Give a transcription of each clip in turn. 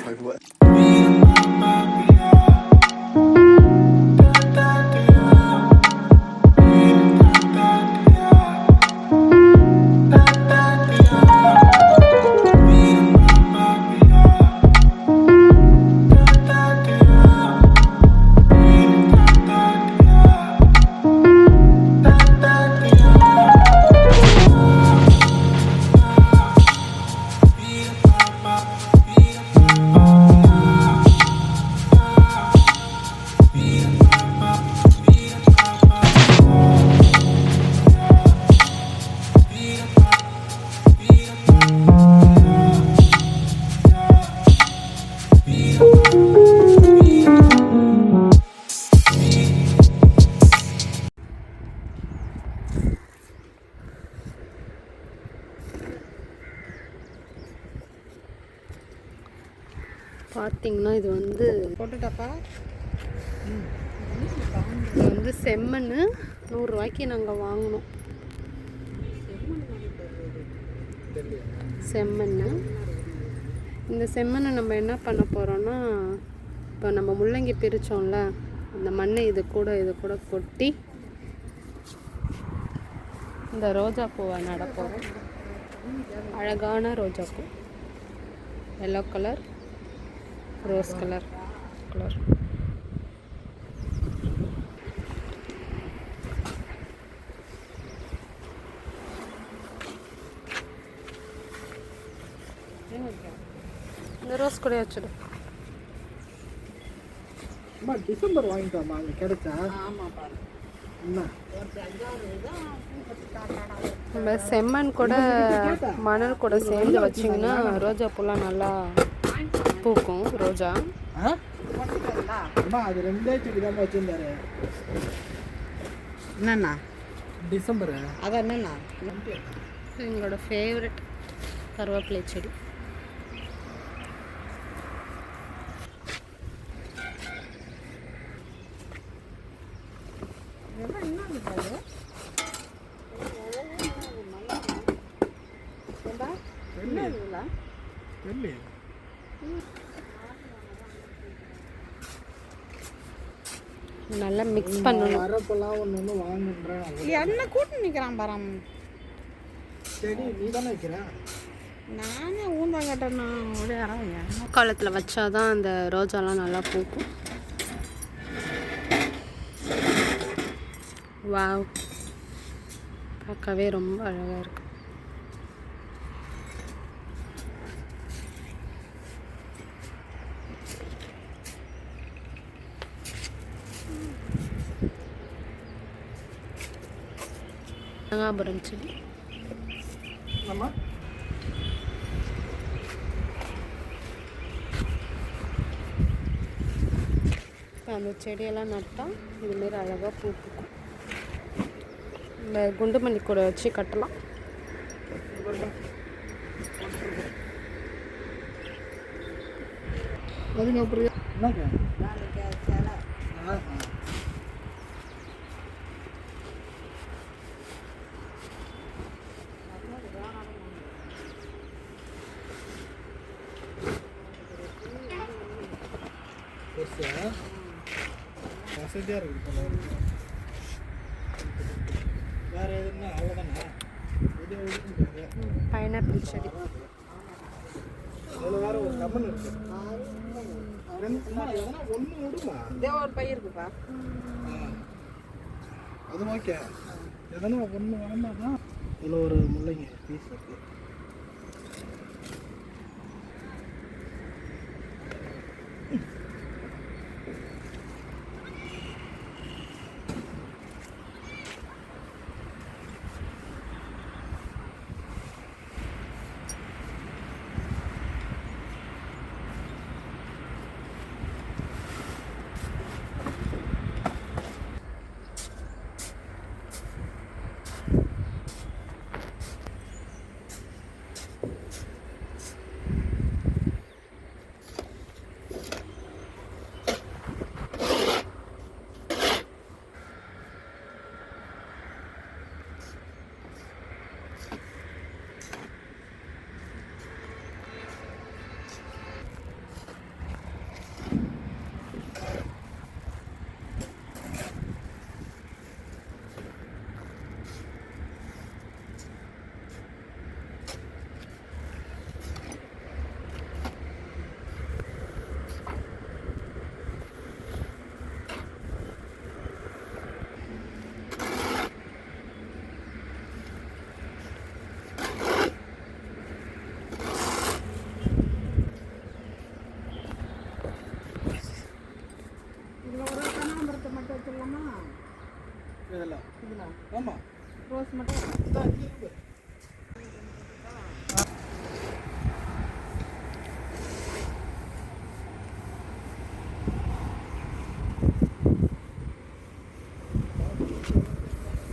Like what? பார்த்தீங்கன்னா இது வந்து போட்டுட்டாப்பா. இது வந்து செம்மண் 100 ரூபாய்க்கு நாங்கள் வாங்கினோம். செம்மண். இந்த செம்மண்ணை நம்ம என்ன பண்ண போகிறோன்னா, இப்போ நம்ம முள்ளங்கி பிரித்தோம்ல, அந்த மண்ணை இது கூட கொட்டி இந்த ரோஜா பூவை நட போகிறோம். அழகான ரோஜா பூ, எல்லோ கலர், ரோஸ் கலர். இந்த ரோஸ் கூட வச்சுடு. டிசம்பர் வாங்கிட்டோம்மா அங்கே கிடைச்சா. நம்ம செம்மண் கூட மணல் கூட சேர்ந்து வச்சிங்கன்னா ரோஜா பூலாம் நல்லா பூக்கும். ரோஜா அது 2 தான் வச்சுருந்தாரு. என்னண்ணா டிசம்பர் அதான் என்னண்ணா எங்களோட ஃபேவரட் கருவேப்பிலை செடி. நல்லா மிக்ஸ் பண்ணணும். வரப்பெல்லாம் ஒன்று வாங்குன்றேன். என்ன கூட்டு நிற்கிறான் பாரம். சரி நீ தானே வைக்கிற. நானே ஊந்தாங்கட்டேன்னா காலத்தில் வச்சாதான் அந்த ரோஜாலாம் நல்லா பூக்கும். வாவ், பார்க்கவே ரொம்ப அழகாக இருக்கு. கனகாபுரம் செடி. அந்த செடியெல்லாம் நட்டால் இதுமாரி அழகாக பூ பூக்கும். இந்த குண்டுமல்லி கூட வச்சு கட்டலாம். வசதியாக இருக்குது. வேறு எதுனா அவ்வளோதானே. பைனாப்பிள் செடி. அதில் வேறு ஒரு லெமன் இருக்குது. ஒன்று விடுமா. ஒரு பை இருக்குப்பா. அது ஓகே. எதனா ஒன்று வேணுமா தான். இதில் ஒரு முள்ளங்கி பீஸ் இருக்குது. ஆமாம் ரோஸ் மட்டும் இதான் இங்கே இருக்கு.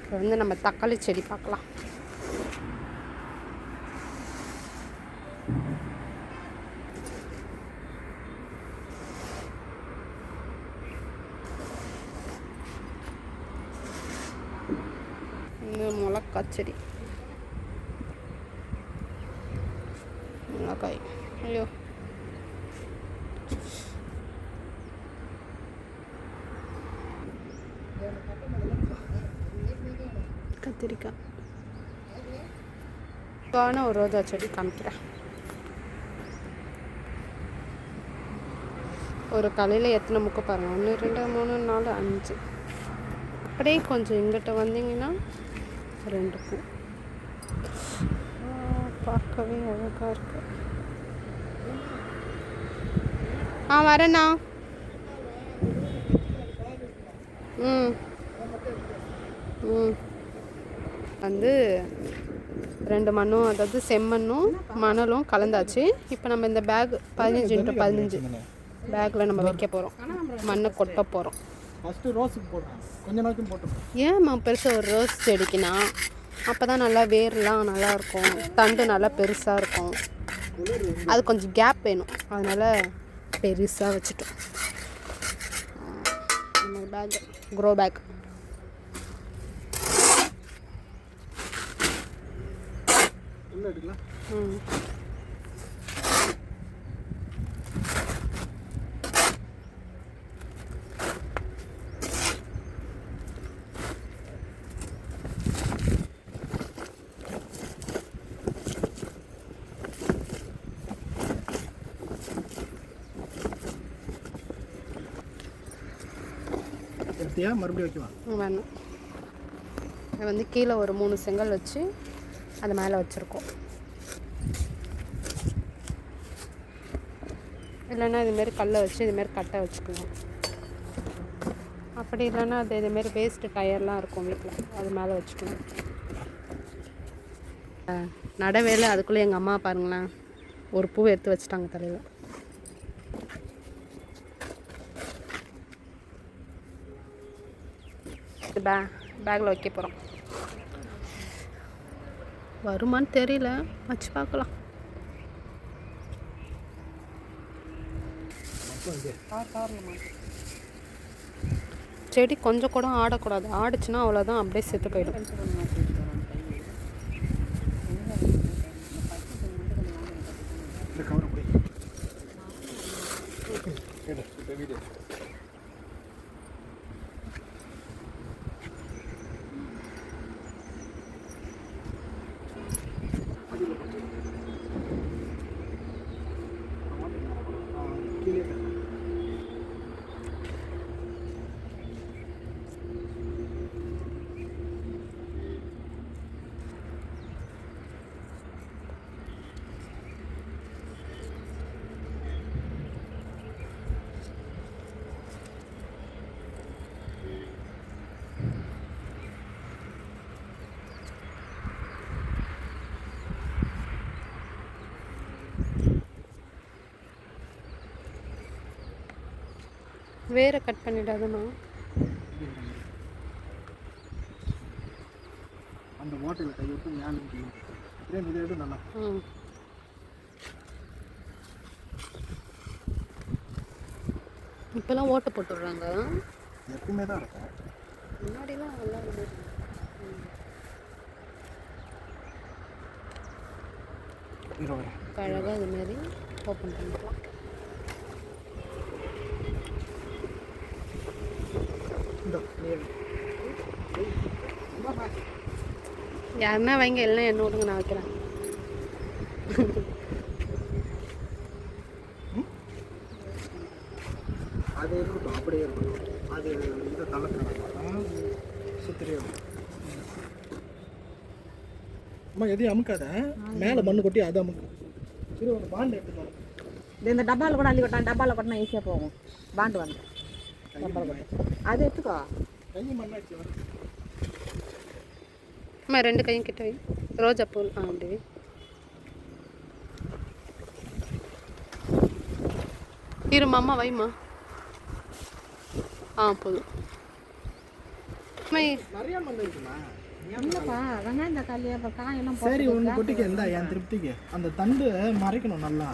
இப்போ வந்து நம்ம தக்காளி செடி பார்க்கலாம். இந்த மிளகாய் செடி, மிளகாய், ஐயோ கத்திரிக்காய். ஒரு ரோஜா செடி காமிக்கிறேன். ஒரு கலையில் எத்தனை முக்கை பாருங்கள், 1 2 3 4 5. அப்படியே கொஞ்சம் இங்கிட்ட வந்தீங்கன்னா 2 பூ. பார்க்கவே அழகாக இருக்கு. வரேண்ணா. வந்து 2 மண்ணும், அதாவது செம்மண்ணும் மணலும் கலந்தாச்சு. இப்போ நம்ம இந்த பேக் 15x15 பேக்கில் நம்ம வைக்க போகிறோம். மண்ணை கொட்ட போகிறோம். ஃபஸ்ட்டு ரோஸுக்கு போடுறோம், கொஞ்ச நாளைக்கு போட்டுருக்கோம். ஏன்மா பெருசாக ஒரு ரோஸ் செடிக்குன்னா அப்போ தான் நல்லா வேர்லாம் நல்லாயிருக்கும், தண்டு நல்லா பெருசாக இருக்கும். அது கொஞ்சம் கேப் வேணும், அதனால் பெருசாக வச்சுட்டோம். நம்ம பேக் க்ரோ பேக். எடுக்கலாம். மறுபடியும் வைக்கலாம் வேணும். வந்து கீழே ஒரு 3 செங்கல் வச்சு அது மேலே வச்சுருக்கோம். இல்லைன்னா இதுமாரி கல்லை வச்சு இதுமாரி கட்டை வச்சுக்கலாம். அப்படி இல்லைன்னா அது இதுமாரி வேஸ்ட்டு டயர்லாம் இருக்கும் வீட்டில், அது மேலே வச்சுக்கலாம். நடவேலை அதுக்குள்ளே எங்கள் அம்மா பாருங்களேன் ஒரு பூ எடுத்து வச்சுட்டாங்க தலையில். பேக்கில் வைக்க போகிறோம். வருமானு தெரியல, வச்சு பார்க்கலாம். செடி கொஞ்சம் கூட ஆடக்கூடாது, ஆடிச்சுன்னா அவ்வளோதான், அப்படியே செத்து போயிடும். வேற கட் பண்ணிடாதமா, அந்த வாட்டரில் கை விட்டு மேலே இதை விட நல்லா. இப்போலாம் ஓட்டை போட்டுடுறாங்க, எப்பவுமே தான் இருக்கும். முன்னாடிலாம் நல்லா இருந்தது. அழகாக இதுமாரி ஓப்பன் பண்ணிக்கலாம். யாருன்னா வைங்க, எல்லாம் என்ன விடுங்க, நான் வைக்கிறேன். அது இருக்கட்டும், அப்படியே இருக்கட்டும். அது இதை தளர்த்துறேன், சுத்திரியும். அம்மா எதையும் அமுக்காத, மேலே மண்ணு கொட்டி அதை அமுக்கு. சரி, ஒரு பாண்டு எடுத்துக்கணும். இந்த டப்பாவில் கூட அள்ளி கொட்டான், டப்பாவில் கொட்டினா ஈஸியாக போகும். பாண்டு வந்து டப்பாவில் கொட்டேன், அது எடுத்துக்கோ. கை மண்ணாச்சு வரும். அம்மா 2 கையும் கிட்ட வை. ரோஜா பூ அப்படி இருமா அம்மா வைம்மா. போதும். நிறைய மண் இருக்குமா? இல்லைப்பா வெங்காயம் தக்காளி அப்புறம் காயெல்லாம் சரி ஒன்று கொட்டிக்க இருந்தா என் திருப்திக்கு அந்த தண்டு மறைக்கணும் நல்லா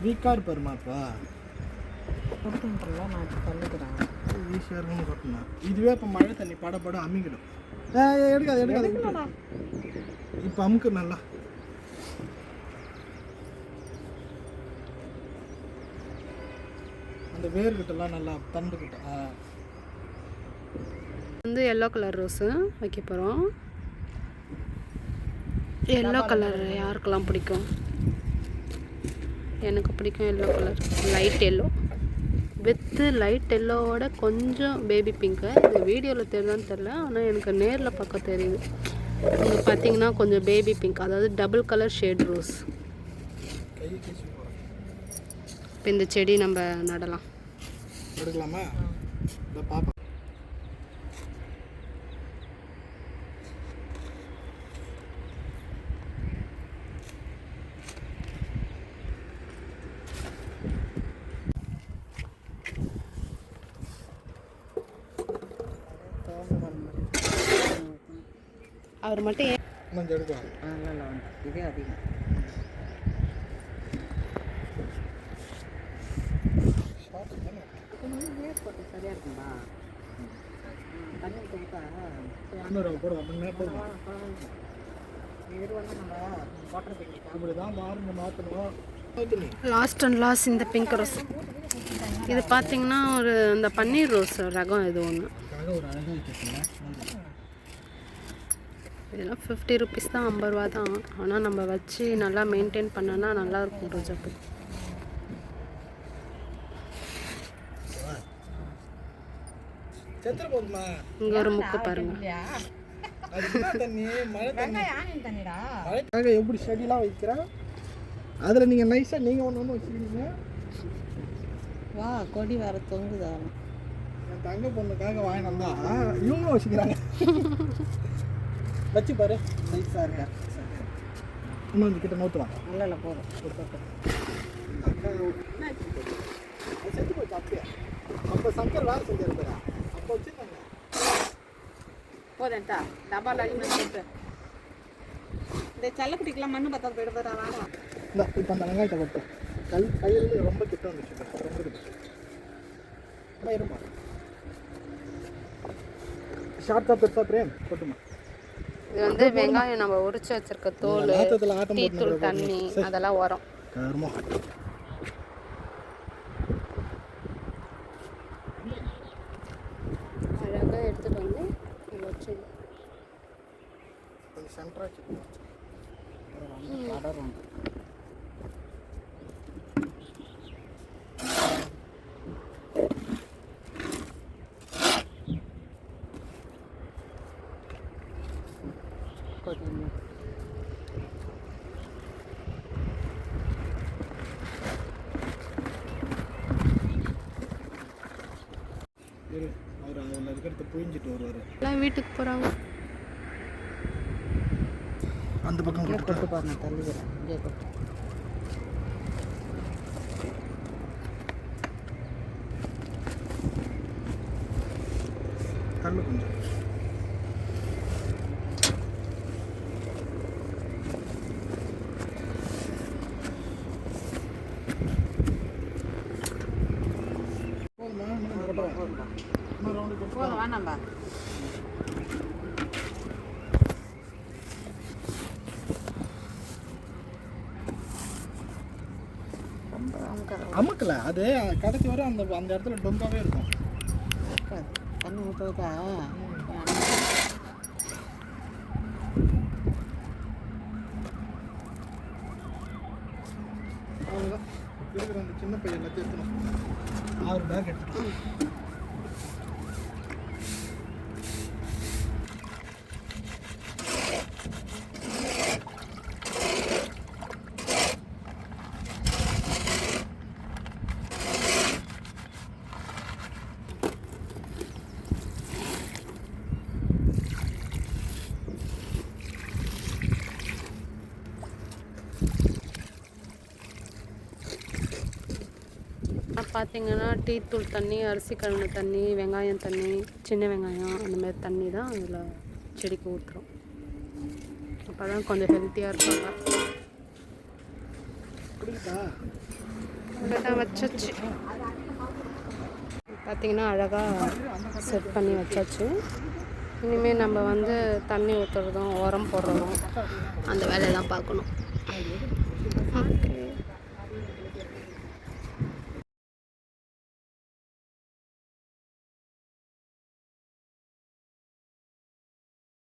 வீக்காக இருப்பாருமா இப்போ கொடுத்துன்றல நான் தள்ளுக்கிறேன். ஈஸியாக இருக்கும்னு கொட்டணும். இதுவே இப்போ மழை தண்ணி பட அமுக்கிடும். எடுக்காது இப்போ அமுக்கு நல்லா. அந்த வேர்கிட்டலாம் நல்லா தண்டுக்கிட்ட வந்து எல்லோ கலர் ரோஸு வைக்க போகிறோம். எல்லோ கலர் யாருக்கெல்லாம் பிடிக்கும்? எனக்கு பிடிக்கும் yellow colour. Light yellow with light எல்லோவோட கொஞ்சம் பேபி பிங்க்கு. இந்த வீடியோவில் தெரியுதான்னு தெரில, ஆனால் எனக்கு நேரில் பார்க்க தெரியுது. இங்கே பார்த்தீங்கன்னா கொஞ்சம் பேபி பிங்க், அதாவது டபுள் கலர் ஷேட் ரோஸ். இப்போ இந்த செடி நம்ம நடலாம். எடுக்கலாமா? பாப்பா அவர் மட்டும் ஏன் கொஞ்சம் எடுக்கலாம். இதே அதிகம் சரியா இருக்கும்பா. தண்ணி கொடுத்தா இன்னொரு போடுவோம் அப்படின்னா போடுவோம். இது வந்து நம்ம வாட்டர் பிங்க் அப்படி தான் மாற்றணும். லாஸ்ட் அண்ட் லாஸ்ட் இந்த பிங்க் ரோஸ். இது பார்த்தீங்கன்னா ஒரு இந்த பன்னீர் ரோஸ் ரகம் இது ஒன்று. ஒரு அழகாக வச்சுருக்கீங்க. இதெல்லாம் 50 ருபீஸ் தான், 50 ரூபா தான். ஆனால் நம்ம வச்சு நல்லா மெயின்டைன் பண்ணோன்னா நல்லாயிருக்கும் ரோஜாப்பூ. இங்கே ஒரு முக்கு பாருங்க. மழைக்காக எப்படி செடியெலாம் வைக்கிறேன் அதில் நீங்கள் நைஸாக நீங்கள் ஒன்று வச்சுருக்கீங்க. வா கொடி வேறு தொங்குதா? என் தங்க பொண்ணுக்காக வாங்கிட்டு வந்தா இவங்களும் வச்சுக்கிறாங்க. வச்சு பாரு நைஸாக இருக்கா. இன்னும் இந்த கிட்ட நோட்டுவாங்க. நல்ல போதும். செஞ்சு போச்சு அப்படியே. அப்போ சங்கர் வேலை செஞ்சிருப்பாரு. அப்போ வச்சுருந்தாங்க போதேன்ட்டா டபால் அடிமை போட்டு இந்த செல்லக்குட்டிக்கெல்லாம் மண்ணு பத்தாது போயிட்டு போதா வேணும். இந்த இப்போ அந்த வெங்காயத்தை போட்டு கையில் ரொம்ப கிட்ட வந்துச்சு. ரொம்ப கிட்ட இருமா. ஷார்ட்டாக பெருசா பிரேம் போட்டுமா. இது வந்து வெங்காயம் நம்ம உரிச்சு வச்சிருக்க தோல், டீ தூள், தண்ணி அதெல்லாம் வரும். அழகாக எடுத்துகிட்டு வந்து வச்சு சென்ட்ராச்சு அவர் அதில் இருக்கிறத புரிஞ்சிட்டு வருவார். எல்லாம் வீட்டுக்கு போகிறாங்க. அந்த பக்கம் கொட்டு பாருங்க தள்ளுகிறேன். இங்கே கொட்டு. தள்ளு கொஞ்சம். போதும் வேணாம்பா. அமுக்கல அது கடைசி வரை அந்த அந்த இடத்துல டொங்காவே இருக்கும். தண்ணி ஊற்றுவதா அவ்வளோதான் இருக்கிற அந்த சின்ன பையன் எல்லாத்தையும் எடுத்துணும். 6 பேக் எடுத்துட்டோம். பார்த்தீங்கன்னா டீ தூள் தண்ணி, அரிசி கழுவின தண்ணி, வெங்காயம் தண்ணி, சின்ன வெங்காயம் அந்த மாதிரி தண்ணி தான் அதில் செடிக்கு ஊற்றுறோம். அப்போ தான் கொஞ்சம் ஹெல்த்தியாக இருப்பாங்க. அவ்வளோதான் வச்சாச்சு. பார்த்திங்கன்னா அழகாக செட் பண்ணி வச்சாச்சு. இனிமேல் நம்ம வந்து தண்ணி ஊற்றுறதும் உரம் போடுறதும் அந்த வேலையெல்லாம் பார்க்கணும். ஓகே.